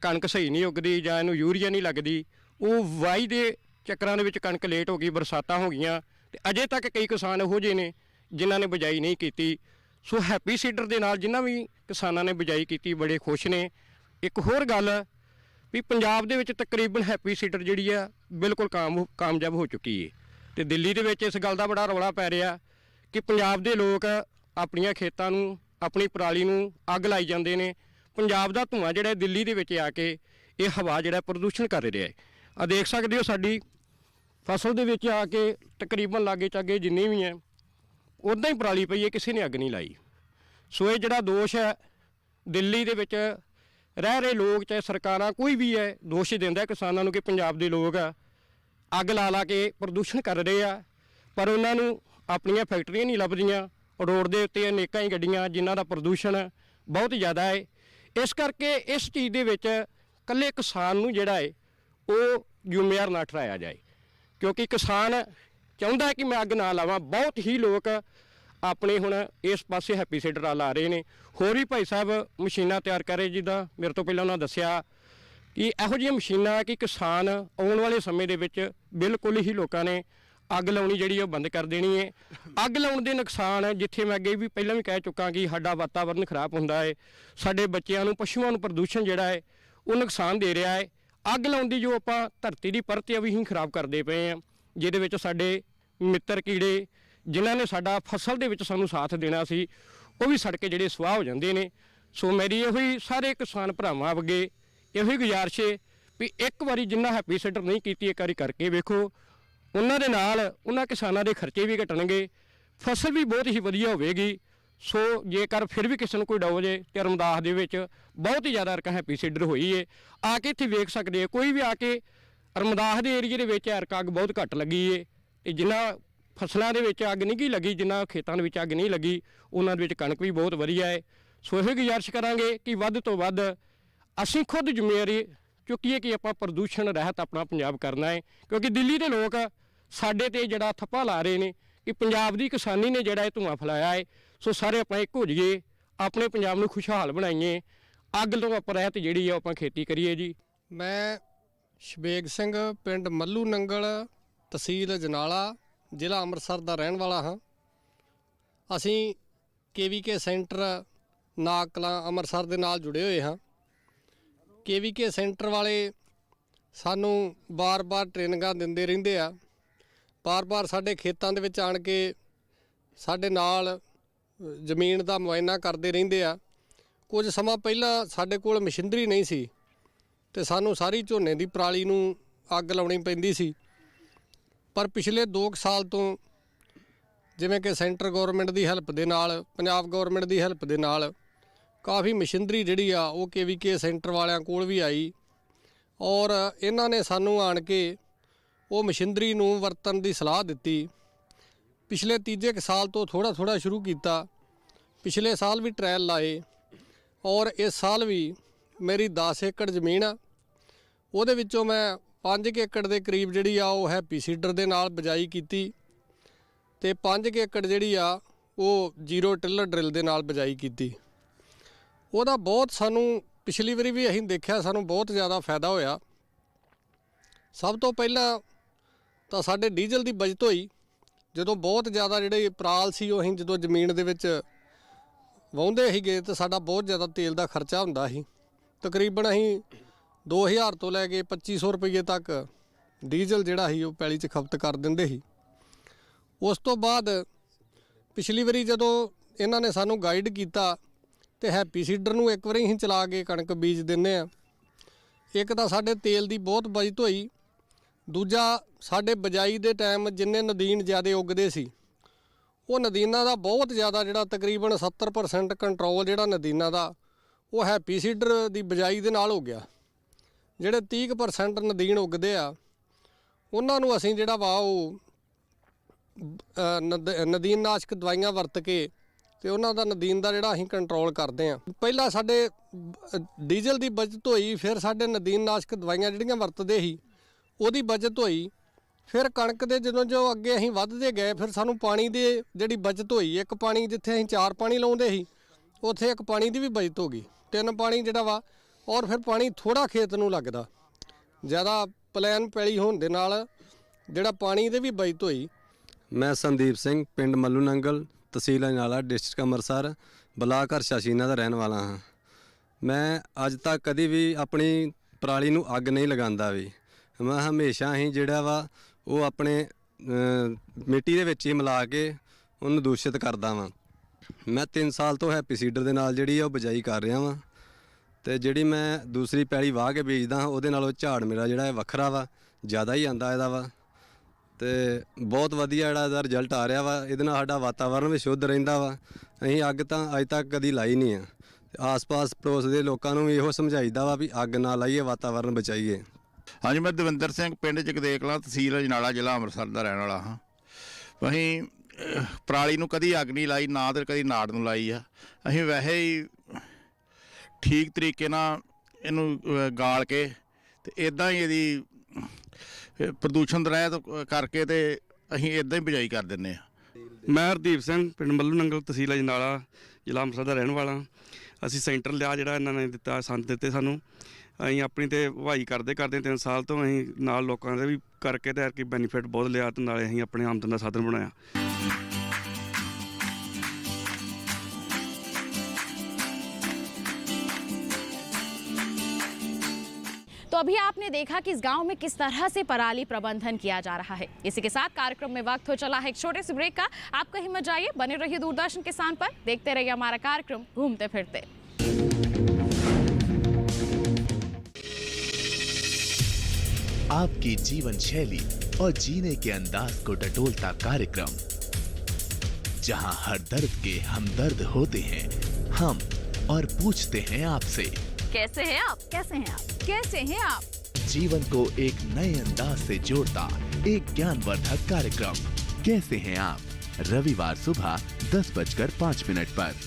ਕਣਕ ਸਹੀ ਨਹੀਂ ਉੱਗਦੀ ਜਾਂ ਇਹਨੂੰ ਯੂਰੀਆ ਨਹੀਂ ਲੱਗਦੀ, ਉਹ ਵਾਈ ਦੇ ਚੱਕਰਾਂ ਦੇ ਵਿੱਚ ਕਣਕ ਲੇਟ ਹੋ ਗਈ, ਬਰਸਾਤਾਂ ਹੋ ਗਈਆਂ, ਅਤੇ ਅਜੇ ਤੱਕ ਕਈ ਕਿਸਾਨ ਇਹੋ ਜਿਹੇ ਨੇ ਜਿਨ੍ਹਾਂ ਨੇ ਬਿਜਾਈ ਨਹੀਂ ਕੀਤੀ। ਸੋ ਹੈਪੀ ਸੀਡਰ ਦੇ ਨਾਲ ਜਿਨ੍ਹਾਂ ਵੀ ਕਿਸਾਨਾਂ ਨੇ ਬਿਜਾਈ ਕੀਤੀ ਬੜੇ ਖੁਸ਼ ਨੇ। ਇੱਕ ਹੋਰ ਗੱਲ ਵੀ ਪੰਜਾਬ ਦੇ ਵਿੱਚ ਤਕਰੀਬਨ ਹੈਪੀ ਸੀਡਰ ਜਿਹੜੀ ਆ ਬਿਲਕੁਲ ਕਾਮਯਾਬ ਹੋ ਚੁੱਕੀ ਹੈ, ਅਤੇ ਦਿੱਲੀ ਦੇ ਵਿੱਚ ਇਸ ਗੱਲ ਦਾ ਬੜਾ ਰੌਲਾ ਪੈ ਰਿਹਾ ਕਿ ਪੰਜਾਬ ਦੇ ਲੋਕ ਆਪਣੀਆਂ ਖੇਤਾਂ ਨੂੰ, ਆਪਣੀ ਪਰਾਲੀ ਨੂੰ ਅੱਗ ਲਾਈ ਜਾਂਦੇ ਨੇ। ਪੰਜਾਬ ਦਾ ਧੂੰਆਂ ਜਿਹੜਾ ਦਿੱਲੀ ਦੇ ਵਿੱਚ ਆ ਕੇ ਇਹ ਹਵਾ ਜਿਹੜਾ ਪ੍ਰਦੂਸ਼ਣ ਕਰ ਰਿਹਾ ਹੈ। ਆ ਦੇਖ ਸਕਦੇ ਹੋ ਸਾਡੀ ਫਸਲ ਦੇ ਵਿੱਚ ਆ ਕੇ ਤਕਰੀਬਨ ਲਾਗੇ ਚਾਗੇ ਜਿੰਨੀ ਵੀ ਹੈ ਉੱਦਾਂ ਹੀ ਪਰਾਲੀ ਪਈ ਹੈ, ਕਿਸੇ ਨੇ ਅੱਗ ਨਹੀਂ ਲਾਈ। ਸੋ ਇਹ ਜਿਹੜਾ ਦੋਸ਼ ਹੈ ਦਿੱਲੀ ਦੇ ਵਿੱਚ ਰਹਿ ਰਹੇ ਲੋਕ, ਚਾਹੇ ਸਰਕਾਰਾਂ ਕੋਈ ਵੀ ਹੈ, ਦੋਸ਼ ਦਿੰਦਾ ਕਿਸਾਨਾਂ ਨੂੰ ਕਿ ਪੰਜਾਬ ਦੇ ਲੋਕ ਅੱਗ ਲਾ ਕੇ ਪ੍ਰਦੂਸ਼ਣ ਕਰ ਰਹੇ ਆ, ਪਰ ਉਹਨਾਂ ਨੂੰ ਆਪਣੀਆਂ ਫੈਕਟਰੀਆਂ ਨਹੀਂ ਲੱਭਦੀਆਂ। ਰੋਡ ਦੇ ਉੱਤੇ ਅਨੇਕਾਂ ਹੀ ਗੱਡੀਆਂ ਜਿਨ੍ਹਾਂ ਦਾ ਪ੍ਰਦੂਸ਼ਣ ਬਹੁਤ ਜ਼ਿਆਦਾ ਹੈ। ਇਸ ਕਰਕੇ ਇਸ ਚੀਜ਼ ਦੇ ਵਿੱਚ ਇਕੱਲੇ ਕਿਸਾਨ ਨੂੰ ਜਿਹੜਾ ਹੈ ਉਹ ਜ਼ਿੰਮੇਵਾਰ ਨਾ ਠਹਿਰਾਇਆ ਜਾਏ, ਕਿਉਂਕਿ ਕਿਸਾਨ ਚਾਹੁੰਦਾ ਹੈ ਕਿ ਮੈਂ ਅੱਗ ਨਾ ਲਾਵਾਂ। ਬਹੁਤ ਹੀ ਲੋਕ ਆਪਣੇ ਹੁਣ ਇਸ ਪਾਸੇ ਹੈਪੀ ਸੀਡਰ ਆ ਲਾ ਰਹੇ ਨੇ। ਹੋਰ ਵੀ ਭਾਈ ਸਾਹਿਬ ਮਸ਼ੀਨਾਂ ਤਿਆਰ ਕਰ ਰਹੇ, ਜਿੱਦਾਂ ਮੇਰੇ ਤੋਂ ਪਹਿਲਾਂ ਉਹਨਾਂ ਦੱਸਿਆ ਕਿ ਇਹੋ ਜਿਹੀਆਂ ਮਸ਼ੀਨਾਂ ਕਿ ਕਿਸਾਨ ਆਉਣ ਵਾਲੇ ਸਮੇਂ ਦੇ ਵਿੱਚ ਬਿਲਕੁਲ ਹੀ ਲੋਕਾਂ ਨੇ ਅੱਗ ਲਾਉਣੀ ਜਿਹੜੀ ਉਹ ਬੰਦ ਕਰ ਦੇਣੀ ਹੈ। ਅੱਗ ਲਾਉਣ ਦੇ ਨੁਕਸਾਨ ਜਿੱਥੇ ਮੈਂ ਅੱਗੇ ਵੀ ਪਹਿਲਾਂ ਵੀ ਕਹਿ ਚੁੱਕਾ ਕਿ ਸਾਡਾ ਵਾਤਾਵਰਨ ਖਰਾਬ ਹੁੰਦਾ ਹੈ, ਸਾਡੇ ਬੱਚਿਆਂ ਨੂੰ ਪਸ਼ੂਆਂ ਨੂੰ ਪ੍ਰਦੂਸ਼ਣ ਜਿਹੜਾ ਹੈ ਉਹ ਨੁਕਸਾਨ ਦੇ ਰਿਹਾ ਹੈ। ਅੱਗ ਲਾਉਣ ਦੀ ਜੋ ਆਪਾਂ ਧਰਤੀ ਦੀ ਪਰਤ ਆ ਵੀ ਅਸੀਂ ਖਰਾਬ ਕਰਦੇ ਪਏ ਹਾਂ, ਜਿਹਦੇ ਵਿੱਚ ਸਾਡੇ ਮਿੱਤਰ ਕੀੜੇ ਜਿਨ੍ਹਾਂ ਨੇ ਸਾਡਾ ਫਸਲ ਦੇ ਵਿੱਚ ਸਾਨੂੰ ਸਾਥ ਦੇਣਾ ਸੀ ਉਹ ਵੀ ਸੜ ਕੇ ਜਿਹੜੇ ਸਵਾਹ ਹੋ ਜਾਂਦੇ ਨੇ। ਸੋ ਮੇਰੀ ਇਹੋ ਹੀ ਸਾਰੇ ਕਿਸਾਨ ਭਰਾਵਾਂ ਅੱਗੇ ਇਹੋ ਹੀ ਗੁਜ਼ਾਰਿਸ਼ ਹੈ ਵੀ ਇੱਕ ਵਾਰੀ ਜਿੰਨਾ ਹੈਪੀ ਸੀਡਰ ਨਹੀਂ ਕੀਤੀ ਇੱਕ ਵਾਰੀ ਕਰਕੇ ਵੇਖੋ, ਉਹਨਾਂ ਦੇ ਨਾਲ ਉਹਨਾਂ ਕਿਸਾਨਾਂ ਦੇ ਖਰਚੇ ਵੀ ਘਟਣਗੇ, ਫਸਲ ਵੀ ਬਹੁਤ ਹੀ ਵਧੀਆ ਹੋਵੇਗੀ। ਸੋ ਜੇਕਰ ਫਿਰ ਵੀ ਕਿਸੇ ਨੂੰ ਕੋਈ ਡਾਊਟ ਜੇ ਤੇ ਰਮਦਾਸ ਦੇ ਵਿੱਚ ਬਹੁਤ ਹੀ ਜ਼ਿਆਦਾ ਰਕਮ ਹੈਪੀ ਸੀਡਰ ਹੋਈ ਹੈ, ਆ ਕੇ ਇੱਥੇ ਵੇਖ ਸਕਦੇ ਆ। ਕੋਈ ਵੀ ਆ ਕੇ ਰਮਦਾਸ ਦੇ ਏਰੀਏ ਦੇ ਵਿੱਚ ਐਰਕਾ ਅੱਗ ਬਹੁਤ ਘੱਟ ਲੱਗੀ ਹੈ ਤੇ ਜਿਨ੍ਹਾਂ ਫਸਲਾਂ ਦੇ ਵਿੱਚ ਅੱਗ ਨਹੀਂ ਗੀ ਲੱਗੀ, ਜਿਨ੍ਹਾਂ ਖੇਤਾਂ ਦੇ ਵਿੱਚ ਅੱਗ ਨਹੀਂ ਲੱਗੀ, ਉਹਨਾਂ ਦੇ ਵਿੱਚ ਕਣਕ ਵੀ ਬਹੁਤ ਵਧੀਆ ਹੈ। ਸੋ ਇਹ ਗੁਜ਼ਾਰਿਸ਼ ਕਰਾਂਗੇ ਕਿ ਵੱਧ ਤੋਂ ਵੱਧ ਅਸੀਂ ਖੁਦ ਜ਼ਿੰਮੇਵਾਰੀ ਚੁੱਕੀਏ ਕਿ ਆਪਾਂ ਪ੍ਰਦੂਸ਼ਣ ਰਹਿਤ ਆਪਣਾ ਪੰਜਾਬ ਕਰਨਾ ਹੈ, ਕਿਉਂਕਿ ਦਿੱਲੀ ਦੇ ਲੋਕ ਸਾਡੇ ਤੇ ਜਿਹੜਾ ਥੱਪਾ ਲਾ ਰਹੇ ਨੇ ਕਿ ਪੰਜਾਬ ਦੀ ਕਿਸਾਨੀ ਨੇ ਜਿਹੜਾ ਇਹ ਧੂੰਆਂ ਫੈਲਾਇਆ ਹੈ। ਸੋ ਸਾਰੇ ਆਪਾਂ ਇੱਕ ਹੋ ਜਾਈਏ, ਆਪਣੇ ਪੰਜਾਬ ਨੂੰ ਖੁਸ਼ਹਾਲ ਬਣਾਈਏ, ਅੱਗ ਤੋਂ ਆਪਾਂ ਰਹਿਤ ਜਿਹੜੀ ਆ ਆਪਾਂ ਖੇਤੀ ਕਰੀਏ ਜੀ। ਮੈਂ ਸ਼ਬੇਗ ਸਿੰਘ ਪਿੰਡ ਮੱਲੂ ਨੰਗਲ ਤਹਿਸੀਲ ਅਜਨਾਲਾ ਜ਼ਿਲ੍ਹਾ ਅੰਮ੍ਰਿਤਸਰ ਦਾ ਰਹਿਣ ਵਾਲਾ ਹਾਂ। ਅਸੀਂ KVK ਸੈਂਟਰ ਨਾਗ ਕਲਾਂ ਅੰਮ੍ਰਿਤਸਰ ਦੇ ਨਾਲ ਜੁੜੇ ਹੋਏ ਹਾਂ। KVK ਸੈਂਟਰ ਵਾਲੇ ਸਾਨੂੰ ਬਾਰ-ਬਾਰ ਟ੍ਰੇਨਿੰਗਾਂ ਦਿੰਦੇ ਰਹਿੰਦੇ ਆ, ਬਾਰ-ਬਾਰ ਸਾਡੇ ਖੇਤਾਂ ਦੇ ਵਿੱਚ ਆਣ ਕੇ ਸਾਡੇ ਨਾਲ ਜ਼ਮੀਨ ਦਾ ਮੁਆਇਨਾ ਕਰਦੇ ਰਹਿੰਦੇ ਆ। ਕੁਝ ਸਮਾਂ ਪਹਿਲਾਂ ਸਾਡੇ ਕੋਲ ਮਸ਼ੀਨਰੀ ਨਹੀਂ ਸੀ ਤੇ ਸਾਨੂੰ ਸਾਰੀ ਝੋਨੇ ਦੀ ਪਰਾਲੀ ਨੂੰ ਅੱਗ ਲਾਉਣੀ ਪੈਂਦੀ ਸੀ, ਪਰ ਪਿਛਲੇ 2 ਸਾਲ ਤੋਂ ਜਿਵੇਂ ਕਿ ਸੈਂਟਰ ਗਵਰਨਮੈਂਟ ਦੀ ਹੈਲਪ ਦੇ ਨਾਲ, ਪੰਜਾਬ ਗਵਰਨਮੈਂਟ ਦੀ ਹੈਲਪ ਦੇ ਨਾਲ ਕਾਫੀ ਮਸ਼ੀਨਰੀ ਜਿਹੜੀ ਆ ਉਹ KVK ਸੈਂਟਰ ਵਾਲਿਆਂ ਕੋਲ ਵੀ ਆਈ ਔਰ ਇਹਨਾਂ ਨੇ ਸਾਨੂੰ ਆਣ ਕੇ ਉਹ ਮਸ਼ੀਨਰੀ ਨੂੰ ਵਰਤਣ ਦੀ ਸਲਾਹ ਦਿੱਤੀ। ਪਿਛਲੇ ਤੀਜੇ ਸਾਲ ਤੋਂ ਥੋੜ੍ਹਾ ਸ਼ੁਰੂ ਕੀਤਾ, ਪਿਛਲੇ ਸਾਲ ਵੀ ਟ੍ਰਾਇਲ ਲਾਏ ਔਰ ਇਸ ਸਾਲ ਵੀ ਮੇਰੀ 10 ਏਕੜ ਜ਼ਮੀਨ ਆ, ਉਹਦੇ ਵਿੱਚੋਂ ਮੈਂ 5 ਏਕੜ ਦੇ ਕਰੀਬ ਜਿਹੜੀ ਆ ਉਹ ਹੈਪੀ ਸੀਡਰ ਦੇ ਨਾਲ ਬਿਜਾਈ ਕੀਤੀ ਤੇ 5 ਏਕੜ ਜਿਹੜੀ ਆ ਉਹ ਜ਼ੀਰੋ ਟਿਲਰ ਡਰਿਲ ਦੇ ਨਾਲ ਬਿਜਾਈ ਕੀਤੀ। ਉਹਦਾ ਬਹੁਤ ਸਾਨੂੰ ਪਿਛਲੀ ਵਾਰੀ ਵੀ ਅਸੀਂ ਦੇਖਿਆ, ਸਾਨੂੰ ਬਹੁਤ ਜ਼ਿਆਦਾ ਫਾਇਦਾ ਹੋਇਆ। ਸਭ ਤੋਂ ਪਹਿਲਾਂ ਤਾਂ ਸਾਡੇ ਡੀਜ਼ਲ ਦੀ ਬਚਤ ਹੋਈ। ਜਦੋਂ ਬਹੁਤ ਜ਼ਿਆਦਾ ਜਿਹੜੇ ਪਰਾਲ ਸੀ ਉਹ ਅਸੀਂ ਜਦੋਂ ਜ਼ਮੀਨ ਦੇ ਵਿੱਚ ਵਾਹੁੰਦੇ ਸੀਗੇ ਤਾਂ ਸਾਡਾ ਬਹੁਤ ਜ਼ਿਆਦਾ ਤੇਲ ਦਾ ਖਰਚਾ ਹੁੰਦਾ ਸੀ। ਤਕਰੀਬਨ ਅਸੀਂ 2000 ਤੋਂ ਲੈ ਕੇ 2500 ਰੁਪਏ ਤੱਕ ਡੀਜ਼ਲ ਜਿਹੜਾ ਸੀ ਉਹ ਪੈਲੀ 'ਚ ਖਪਤ ਕਰ ਦਿੰਦੇ ਸੀ। ਉਸ ਤੋਂ ਬਾਅਦ ਪਿਛਲੀ ਵਾਰੀ ਜਦੋਂ ਇਹਨਾਂ ਨੇ ਸਾਨੂੰ ਗਾਈਡ ਕੀਤਾ ਤੇ ਹੈਪੀ ਸੀਡਰ ਨੂੰ ਇੱਕ ਵਾਰੀ ਅਸੀਂ ਚਲਾ ਕੇ ਕਣਕ ਬੀਜ ਦਿੰਦੇ ਆ। ਇੱਕ ਤਾਂ ਸਾਡੇ ਤੇਲ ਦੀ ਬਹੁਤ ਬਚਤ ਹੋਈ, ਦੂਜਾ ਸਾਡੇ ਬਿਜਾਈ ਦੇ ਟਾਈਮ ਜਿੰਨੇ ਨਦੀਨ ਜ਼ਿਆਦਾ ਉੱਗਦੇ ਸੀ ਉਹ ਨਦੀਨਾਂ ਦਾ ਬਹੁਤ ਜ਼ਿਆਦਾ ਜਿਹੜਾ ਤਕਰੀਬਨ 70% ਕੰਟਰੋਲ ਜਿਹੜਾ ਨਦੀਨਾਂ ਦਾ ਉਹ ਹੈਪੀ ਸੀਡਰ ਦੀ ਬਿਜਾਈ ਦੇ ਨਾਲ ਹੋ ਗਿਆ। ਜਿਹੜੇ 30% ਨਦੀਨ ਉੱਗਦੇ ਆ ਉਹਨਾਂ ਨੂੰ ਅਸੀਂ ਜਿਹੜਾ ਵਾ ਉਹ ਨਦੀਨ ਨਾਸ਼ਕ ਦਵਾਈਆਂ ਵਰਤ ਕੇ ਤੇ ਉਹਨਾਂ ਦਾ ਨਦੀਨ ਦਾ ਜਿਹੜਾ ਅਸੀਂ ਕੰਟਰੋਲ ਕਰਦੇ ਆ। ਪਹਿਲਾਂ ਸਾਡੇ ਡੀਜ਼ਲ ਦੀ ਬਚਤ ਹੋਈ, ਫਿਰ ਸਾਡੇ ਨਦੀਨ ਨਾਸ਼ਕ ਦਵਾਈਆਂ ਜਿਹੜੀਆਂ ਵਰਤਦੇ ਸੀ ਉਹਦੀ ਬਚਤ ਹੋਈ, ਫਿਰ ਕਣਕ ਦੇ ਜਦੋਂ ਜੋ ਅੱਗੇ ਅਸੀਂ ਵੱਧਦੇ ਗਏ ਫਿਰ ਸਾਨੂੰ ਪਾਣੀ ਦੀ ਜਿਹੜੀ ਬਚਤ ਹੋਈ। ਇੱਕ ਪਾਣੀ ਜਿੱਥੇ ਅਸੀਂ 4 ਪਾਣੀ ਲਾਉਂਦੇ ਸੀ ਉੱਥੇ ਇੱਕ ਪਾਣੀ ਦੀ ਵੀ ਬਚਤ ਹੋ ਗਈ, 3 ਪਾਣੀ ਜਿਹੜਾ ਵਾ। ਔਰ ਫਿਰ ਪਾਣੀ ਥੋੜ੍ਹਾ ਖੇਤ ਨੂੰ ਲੱਗਦਾ, ਜ਼ਿਆਦਾ ਪਲੈਨ ਪੈਲੀ ਹੋਣ ਦੇ ਨਾਲ ਜਿਹੜਾ ਪਾਣੀ ਦੇ ਵੀ ਬਚਤ ਹੋਈ। ਮੈਂ ਸੰਦੀਪ ਸਿੰਘ ਪਿੰਡ ਮੱਲੂ ਨੰਗਲ ਤਹਿਸੀਲ ਅਜਨਾਲਾ ਡਿਸਟ੍ਰਿਕਟ ਅੰਮ੍ਰਿਤਸਰ ਬਲਾਕ ਹਰਸ਼ਾਸ਼ੀਨਾ ਦਾ ਰਹਿਣ ਵਾਲਾ ਹਾਂ। ਮੈਂ ਅੱਜ ਤੱਕ ਕਦੀ ਵੀ ਆਪਣੀ ਪਰਾਲੀ ਨੂੰ ਅੱਗ ਨਹੀਂ ਲਗਾਉਂਦਾ ਵੀ। ਮੈਂ ਹਮੇਸ਼ਾ ਹੀ ਜਿਹੜਾ ਵਾ ਉਹ ਆਪਣੇ ਮਿੱਟੀ ਦੇ ਵਿੱਚ ਹੀ ਮਿਲਾ ਕੇ ਉਹਨੂੰ ਦੂਸ਼ਿਤ ਕਰਦਾ ਵਾਂ। ਮੈਂ 3 ਸਾਲ ਤੋਂ ਹੈਪੀ ਸੀਡਰ ਦੇ ਨਾਲ ਜਿਹੜੀ ਆ ਉਹ ਬਿਜਾਈ ਕਰ ਰਿਹਾ ਵਾਂ ਤੇ ਜਿਹੜੀ ਮੈਂ ਦੂਸਰੀ ਪੈਲੀ ਵਾਹ ਕੇ ਬੀਜਦਾ ਹਾਂ ਉਹਦੇ ਨਾਲੋਂ ਝਾੜ ਮੇਰਾ ਜਿਹੜਾ ਇਹ ਵੱਖਰਾ ਵਾ, ਜ਼ਿਆਦਾ ਹੀ ਆਂਦਾ ਇਹਦਾ ਵਾ ਤੇ ਬਹੁਤ ਵਧੀਆ ਜਿਹੜਾ ਇਹਦਾ ਰਿਜ਼ਲਟ ਆ ਰਿਹਾ ਵਾ। ਇਹਦੇ ਨਾਲ ਸਾਡਾ ਵਾਤਾਵਰਨ ਵੀ ਸ਼ੁੱਧ ਰਹਿੰਦਾ ਵਾ। ਅਸੀਂ ਅੱਗ ਤਾਂ ਅੱਜ ਤੱਕ ਕਦੀ ਲਾਈ ਨਹੀਂ ਆ। ਆਸ-ਪਾਸ ਪੜੋਸ ਦੇ ਲੋਕਾਂ ਨੂੰ ਵੀ ਇਹੋ ਸਮਝਾਈਦਾ ਵਾ ਵੀ ਅੱਗ ਨਾ ਲਾਈਏ, ਵਾਤਾਵਰਨ ਬਚਾਈਏ। ਹਾਂਜੀ, ਮੈਂ ਦਵਿੰਦਰ ਸਿੰਘ ਪਿੰਡ ਜਗਦੇਵ ਕਲਾਂ ਤਹਿਸੀਲ ਅਜਨਾਲਾ ਜ਼ਿਲ੍ਹਾ ਅੰਮ੍ਰਿਤਸਰ ਦਾ ਰਹਿਣ ਵਾਲਾ ਹਾਂ। ਅਸੀਂ ਪਰਾਲੀ ਨੂੰ ਕਦੀ ਅੱਗ ਨਹੀਂ ਲਾਈ, ਨਾ ਤਾਂ ਕਦੀ ਨਾੜ ਨੂੰ ਲਾਈ ਆ। ਅਸੀਂ ਵੈਸੇ ਹੀ ਠੀਕ ਤਰੀਕੇ ਨਾਲ ਇਹਨੂੰ ਗਾਲ ਕੇ ਤੇ ਇੱਦਾਂ ਹੀ ਇਹਦੀ ਪ੍ਰਦੂਸ਼ਣ ਰਹਿਤ ਕਰਕੇ ਤੇ ਅਸੀਂ ਇੱਦਾਂ ਹੀ ਬਿਜਾਈ ਕਰ ਦਿੰਦੇ ਹਾਂ। ਮੈਂ ਹਰਦੀਪ ਸਿੰਘ ਪਿੰਡ ਮੱਲੂ ਨੰਗਲ ਤਹਿਸੀਲ ਅਜਨਾਲਾ ਜ਼ਿਲ੍ਹਾ ਅੰਮ੍ਰਿਤਸਰ ਦਾ ਰਹਿਣ ਵਾਲਾ। ਅਸੀਂ ਸੈਂਟਰ ਲਿਆ ਜਿਹੜਾ ਇਹਨਾਂ ਨੇ ਦਿੱਤਾ, ਸੰਦ ਦਿੱਤੇ ਸਾਨੂੰ। ਅਸੀਂ ਆਪਣੀ ਤੇ ਵਾਹੀ ਕਰਦੇ 3 ਸਾਲ ਤੋਂ ਅਸੀਂ ਨਾਲ ਲੋਕਾਂ ਦੇ ਵੀ ਕਰਕੇ ਤੇ ਐਰਕੀ ਬੈਨੀਫਿਟ ਬਹੁਤ ਲਿਆ ਤੇ ਨਾਲੇ ਅਸੀਂ ਆਪਣੇ ਆਮਦਨ ਦਾ ਸਾਧਨ ਬਣਾਇਆ। तो अभी आपने देखा कि इस गांव में किस तरह से पराली प्रबंधन किया जा रहा है। इसी के साथ कार्यक्रम में वक्त हो चला है एक छोटे से ब्रेक का। आप कहीं मत जाइए, बने रहिए दूरदर्शन किसान पर, देखते रहिए हमारा कार्यक्रम घूमते फिरते। आपकी जीवन शैली और जीने के अंदाज को टटोलता कार्यक्रम, जहां हर दर्द के हमदर्द होते हैं हम और पूछते हैं आपसे, कैसे हैं आप? कैसे हैं आप? कैसे हैं आप? जीवन को एक नए अंदाज से जोड़ता एक ज्ञानवर्धक कार्यक्रम कैसे हैं आप, रविवार सुबह 10:05 पर।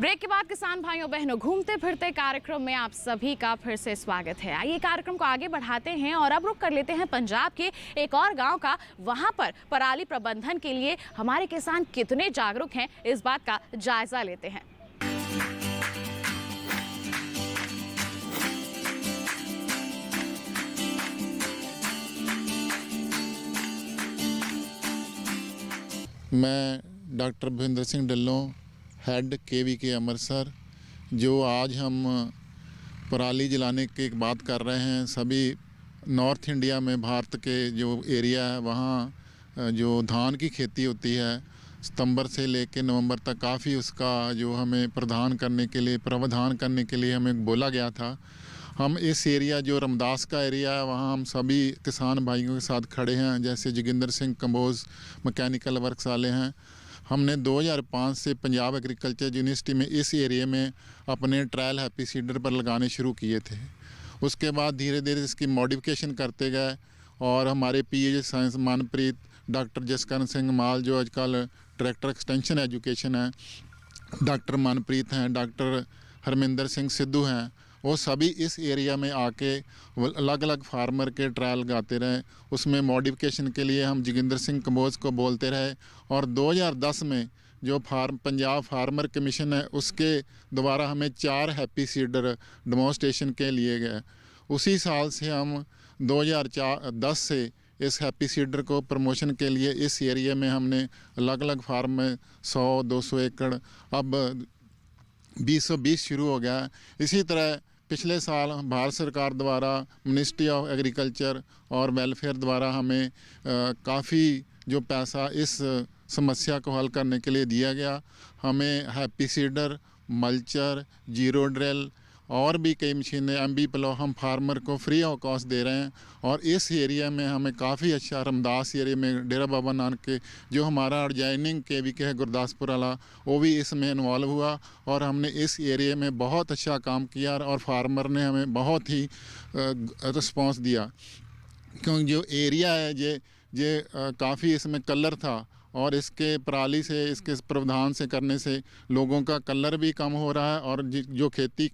ब्रेक के बाद किसान भाइयों बहनों, घूमते फिरते कार्यक्रम में आप सभी का फिर से स्वागत है। आइए कार्यक्रम को आगे बढ़ाते हैं और अब रुक कर लेते हैं पंजाब के एक और गांव का। वहां पर पराली प्रबंधन के लिए हमारे किसान कितने जागरूक हैं, इस बात का जायजा लेते हैं। मैं doctor Bhavinder Singh Dhillon, head KVK Amritsar. जो आज हम पराली जलाने की बात कर रहे हैं, सभी नॉर्थ इंडिया में भारत के जो एरिया है वहाँ जो धान की खेती होती है, सितंबर से लेकर नवंबर तक काफ़ी उसका जो हमें प्रावधान करने के लिए हमें बोला गया था। हम इस एरिया जो रमदास का एरिया है वहाँ हम सभी किसान भाइयों के साथ खड़े हैं, जैसे जोगिंदर सिंह कंबोज मैकेनिकल वर्क्स वाले हैं। हमने 2005 से पंजाब एग्रीकल्चर यूनिवर्सिटी में इस एरिया में अपने ट्रायल हैप्पी सीडर पर लगाने शुरू किए थे। उसके बाद धीरे धीरे इसकी मॉडिफिकेशन करते गए और हमारे PhD science Manpreet, doctor Jaskaran Singh Mal जो आजकल डायरेक्टर एक्सटेंशन एजुकेशन है, डॉक्टर मनप्रीत हैं, डॉक्टर हरमिंदर सिंह सिद्धू हैं, वो सभी इस एरिया में आके अलग अलग फार्मर के ट्रायल लगाते रहे। उसमें मॉडिफिकेशन के लिए हम जोगिंदर सिंह कंबोज को बोलते रहे और 2010 में जो पंजाब फार्मर कमीशन है उसके द्वारा हमें 4 हैप्पी सीडर डेमोन्स्ट्रेशन के लिए गए। उसी साल से हम 2010 से इस हैप्पी सीडर को प्रमोशन के लिए इस एरिया में हमने अलग अलग फार्म में 100-200 एकड़, अब 2020 शुरू हो गया। इसी तरह पिछले साल भारत सरकार द्वारा मिनिस्ट्री ऑफ एग्रीकल्चर और वेलफेयर द्वारा हमें काफ़ी जो पैसा इस समस्या को हल करने के लिए दिया गया। हमें happy seeder, mulcher, zero drill और भी कई मशीनें MB प्लो हम फार्मर को फ्री ऑफ कॉस्ट दे रहे हैं। और इस एरिया में हमें काफ़ी अच्छा रमदास एरिया में डेरा बाबा नानक के जो हमारा एडजॉइनिंग KVK है गुरदासपुर वाला, वो भी इसमें इन्वॉल्व हुआ और हमने इस एरिया में बहुत अच्छा काम किया और फार्मर ने हमें बहुत ही रिस्पॉन्स दिया। क्योंकि जो एरिया है ये काफ़ी इसमें कलर था और इसके पराली से, इसके प्रावधान से करने से लोगों का कलर भी कम हो रहा है और जो खेती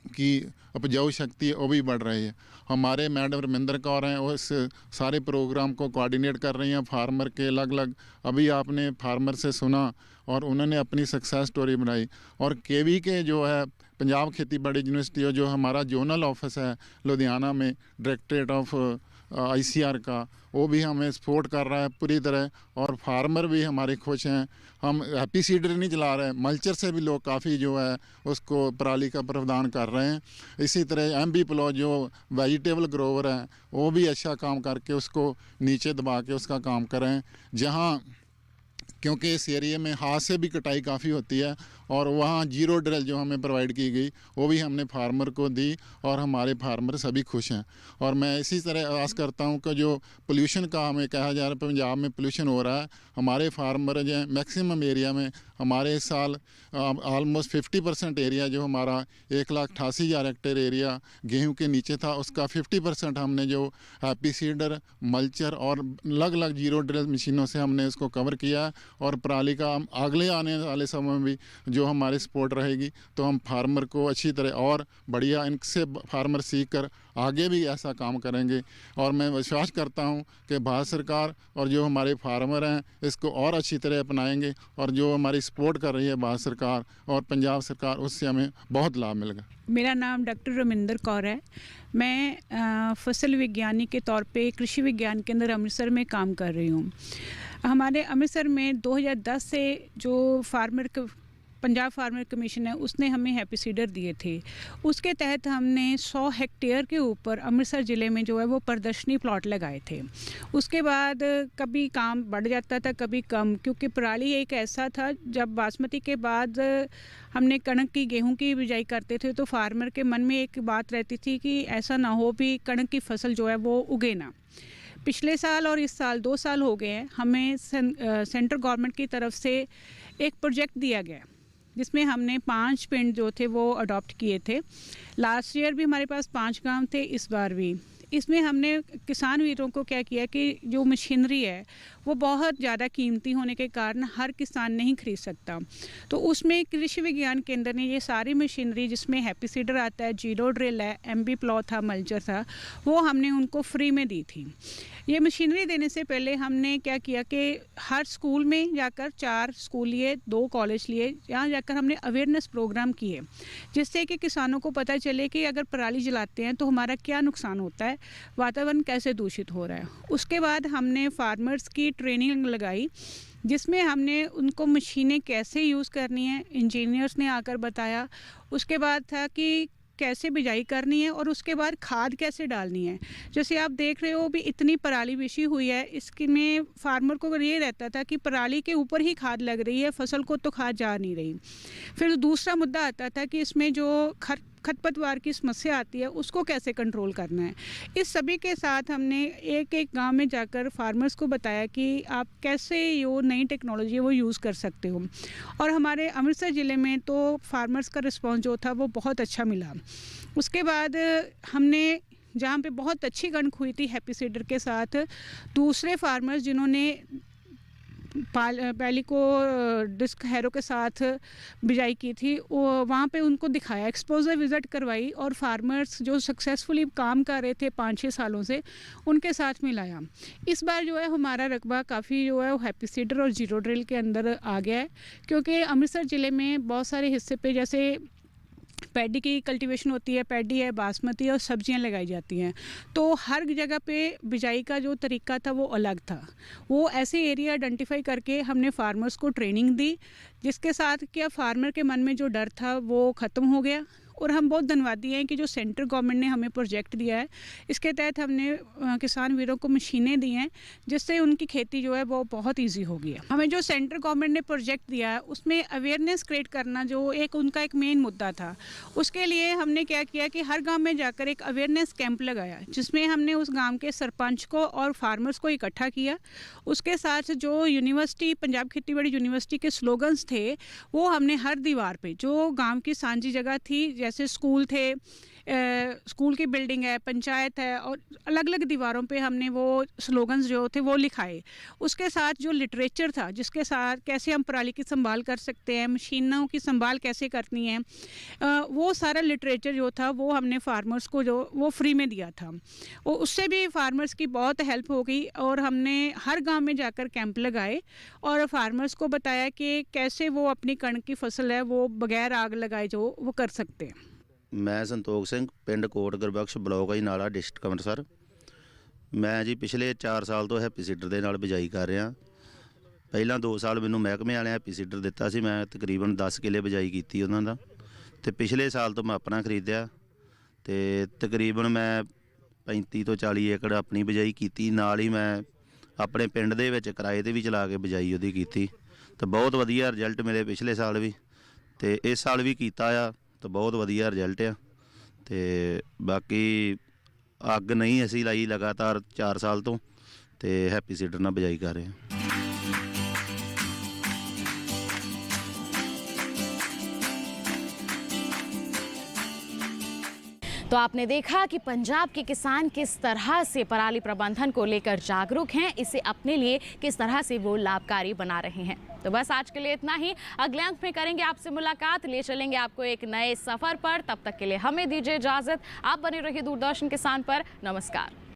की उपजाऊ शक्ति है वो भी बढ़ रही है। हमारे मैडम रविंदर कौर हैं, वो इस सारे प्रोग्राम को कोऑर्डिनेट कर रही हैं फार्मर के अलग अलग। अभी आपने फार्मर से सुना और उन्होंने अपनी सक्सेस स्टोरी बनाई। और KVK जो है पंजाब खेती बाड़ी यूनिवर्सिटी जो हमारा जोनल ऑफिस है लुधियाना में, डायरेक्टरेट ऑफ ICR का, वो भी हमें सपोर्ट कर रहा है पूरी तरह और फार्मर भी हमारे खुश हैं। हम हैप्पी सीडर नहीं चला रहे हैं, मल्चर से भी लोग काफ़ी जो है उसको पराली का प्रावधान कर रहे हैं। इसी तरह MB प्लो जो वेजिटेबल ग्रोवर है वो भी अच्छा काम करके उसको नीचे दबा के उसका काम करें। जहाँ क्योंकि इस एरिया में हाथ से भी कटाई काफ़ी होती है और वहाँ जीरो ड्रिल जो हमें प्रोवाइड की गई वो भी हमने फार्मर को दी और हमारे फार्मर सभी खुश हैं। और मैं इसी तरह आस करता हूँ कि जो पोल्यूशन का हमें कहा जा रहा है पंजाब में पोल्यूशन हो रहा है, हमारे फार्मर जो मैक्सिमम एरिया में हमारे इस साल ऑलमोस्ट 50% एरिया जो हमारा 1,88,000 हेक्टेयर एरिया गेहूं के नीचे था उसका 50% हमने जो हैप्पी सीडर, मल्चर और अलग अलग जीरो ड्रिल मशीनों से हमने इसको कवर किया और पराली का अगले आने वाले समय में भी जो हमारी सपोर्ट रहेगी तो हम फार्मर को अच्छी तरह और बढ़िया इनसे फार्मर सीख कर आगे भी ऐसा काम करेंगे। और मैं विश्वास करता हूं कि भारत सरकार और जो हमारे फार्मर हैं इसको और अच्छी तरह अपनाएंगे, और जो हमारी सपोर्ट कर रही है भारत सरकार और पंजाब सरकार, उससे हमें बहुत लाभ मिलेगा। मेरा नाम डॉक्टर रमिंदर कौर है। मैं फसल विज्ञानी के तौर पे कृषि विज्ञान केंद्र अमृतसर में काम कर रही हूँ। हमारे अमृतसर में 2010 से जो पंजाब फार्मर कमीशन है उसने हमें हैप्पी सीडर दिए थे। उसके तहत हमने 100 हेक्टेयर के ऊपर अमृतसर ज़िले में जो है वो प्रदर्शनी प्लॉट लगाए थे। उसके बाद कभी काम बढ़ जाता था कभी कम, क्योंकि पराली एक ऐसा था जब बासमती के बाद हमने कणक की गेहूं की बिजाई करते थे तो फार्मर के मन में एक बात रहती थी कि ऐसा ना हो भी कणक की फसल जो है वो उगे ना। पिछले साल और इस साल 2 साल हो गए हैं, हमें सेंट्रल गवर्नमेंट की तरफ से एक प्रोजेक्ट दिया गया जिसमें हमने 5 पिंड जो थे वो अडॉप्ट किए थे। लास्ट ईयर भी हमारे पास 5 गांव थे, इस बार भी। इसमें हमने किसान वीरों को क्या किया कि जो मशीनरी है वो बहुत ज़्यादा कीमती होने के कारण हर किसान नहीं खरीद सकता, तो उसमें कृषि विज्ञान केंद्र ने ये सारी मशीनरी जिसमें हैप्पी सीडर आता है, जीरो ड्रिल है, MB प्लॉ था, मल्चर था, वो हमने उनको फ्री में दी थी। ये मशीनरी देने से पहले हमने क्या किया कि हर स्कूल में जाकर 4 स्कूल लिए, 2 कॉलेज लिए, यहाँ जाकर हमने अवेयरनेस प्रोग्राम किए जिससे कि किसानों को पता चले कि अगर पराली जलाते हैं तो हमारा क्या नुकसान होता है, वातावरण कैसे दूषित हो रहा है। उसके बाद हमने फार्मर्स की ट्रेनिंग लगाई जिसमें हमने उनको मशीनें कैसे यूज़ करनी है इंजीनियर्स ने आकर बताया। उसके बाद था कि कैसे बिजाई करनी है और उसके बाद खाद कैसे डालनी है। जैसे आप देख रहे हो भी इतनी पराली बिछी हुई है, इसके में फार्मर को ये रहता था कि पराली के ऊपर ही खाद लग रही है, फसल को तो खाद जा नहीं रही। फिर दूसरा मुद्दा आता था कि इसमें जो खरपतवार की समस्या आती है उसको कैसे कंट्रोल करना है। इस सभी के साथ हमने एक गांव में जाकर फार्मर्स को बताया कि आप कैसे ये नई टेक्नोलॉजी है वो यूज़ कर सकते हो, और हमारे अमृतसर ज़िले में तो फार्मर्स का रिस्पॉन्स जो था वो बहुत अच्छा मिला। उसके बाद हमने जहाँ पे बहुत अच्छी कणक हुई थी हैप्पी सीडर के साथ, दूसरे फार्मर्स जिन्होंने पैली को डिस्क हैरो के साथ बिजाई की थी वहाँ पे उनको दिखाया, एक्सपोजर विज़िट करवाई, और फार्मर्स जो सक्सेसफुली काम कर रहे थे 5-6 सालों से उनके साथ मिलाया। इस बार जो है हमारा रकबा काफ़ी जो है वो हैप्पी सीडर और जीरो ड्रिल के अंदर आ गया है, क्योंकि अमृतसर ज़िले में बहुत सारे हिस्से पे जैसे पैडी की कल्टीवेशन होती है, पैडी है, बासमती और सब्जियां लगाई जाती हैं, तो हर जगह पे बिजाई का जो तरीका था वो अलग था। वो ऐसे एरिया आइडेंटिफाई करके हमने फार्मर्स को ट्रेनिंग दी, जिसके साथ क्या फार्मर के मन में जो डर था वो ख़त्म हो गया। और हम बहुत धन्यवादी हैं कि जो सेंट्रल गवर्नमेंट ने हमें प्रोजेक्ट दिया है, इसके तहत हमने किसान वीरों को मशीनें दी हैं जिससे उनकी खेती जो है वो बहुत इजी हो गई है। हमें जो सेंट्रल गवर्नमेंट ने प्रोजेक्ट दिया है उसमें अवेयरनेस क्रिएट करना जो उनका एक मेन मुद्दा था, उसके लिए हमने क्या किया कि हर गाँव में जाकर एक अवेयरनेस कैंप लगाया जिसमें हमने उस गाँव के सरपंच को और फार्मर्स को इकट्ठा किया। उसके साथ जो यूनिवर्सिटी, पंजाब खेतीबाड़ी यूनिवर्सिटी के स्लोगन्स थे वो हमने हर दीवार पे, जो गांव की सांझी जगह थी जैसे स्कूल थे, स्कूल की बिल्डिंग है, पंचायत है, और अलग अलग दीवारों पे हमने वो स्लोगन्स जो थे वो लिखाए। उसके साथ जो लिटरेचर था जिसके साथ कैसे हम पराली की संभाल कर सकते हैं, मशीनों की संभाल कैसे करनी है, वो सारा लिटरेचर जो था वो हमने फार्मर्स को जो वो फ्री में दिया था। और उससे भी फार्मर्स की बहुत हेल्प हो गई, और हमने हर गांव में जाकर कैंप लगाए और फार्मर्स को बताया कि कैसे वो अपनी कणक की फसल है वो बगैर आग लगाए जो वो कर सकते हैं। मैं संतोख सिंह, पिंड कोट गुरबख्श, ਬਲਾਕ ਅਜਨਾਲਾ, ਡਿਸਟ੍ਰਿਕਟ ਅੰਮ੍ਰਿਤਸਰ। ਮੈਂ ਜੀ ਪਿਛਲੇ 4 ਸਾਲ ਤੋਂ ਹੈਪੀ ਸੀਡਰ ਦੇ ਨਾਲ ਬਿਜਾਈ ਕਰ ਰਿਹਾ। ਪਹਿਲਾਂ 2 ਸਾਲ ਮੈਨੂੰ ਮਹਿਕਮੇ ਵਾਲਿਆਂ ਹੈਪੀ ਸੀਡਰ ਦਿੱਤਾ ਸੀ, ਮੈਂ ਤਕਰੀਬਨ 10 ਕਿੱਲੇ ਬਿਜਾਈ ਕੀਤੀ ਉਹਨਾਂ ਦਾ, ਤੇ ਪਿਛਲੇ ਸਾਲ ਤੋਂ ਮੈਂ ਆਪਣਾ ਖਰੀਦਿਆ, ਤੇ ਤਕਰੀਬਨ ਮੈਂ 35 ਤੋਂ 40 ਏਕੜ ਆਪਣੀ ਬਿਜਾਈ ਕੀਤੀ। ਨਾਲ ਹੀ ਮੈਂ ਆਪਣੇ ਪਿੰਡ ਦੇ ਵਿੱਚ ਕਿਰਾਏ ਤੇ ਵੀ ਚਲਾ ਕੇ ਬਿਜਾਈ ਉਹਦੀ ਕੀਤੀ, ਤੇ ਬਹੁਤ ਵਧੀਆ ਰਿਜ਼ਲਟ ਮਿਲੇ ਪਿਛਲੇ ਸਾਲ ਵੀ, ਤੇ ਇਸ ਸਾਲ ਵੀ ਕੀਤਾ ਆ, तो बहुत वधिया रिजल्ट आ। तो बाकी अग नहीं असी लाई लगातार 4 साल तो हैप्पी सीडर नाल बिजाई कर रहे हैं। तो आपने देखा कि पंजाब के किसान किस तरह से पराली प्रबंधन को लेकर जागरूक हैं, इसे अपने लिए किस तरह से वो लाभकारी बना रहे हैं। तो बस आज के लिए इतना ही। अगले अंक में करेंगे आपसे मुलाकात, ले चलेंगे आपको एक नए सफर पर। तब तक के लिए हमें दीजिए इजाजत। आप बने रहिए दूरदर्शन किसान पर। नमस्कार।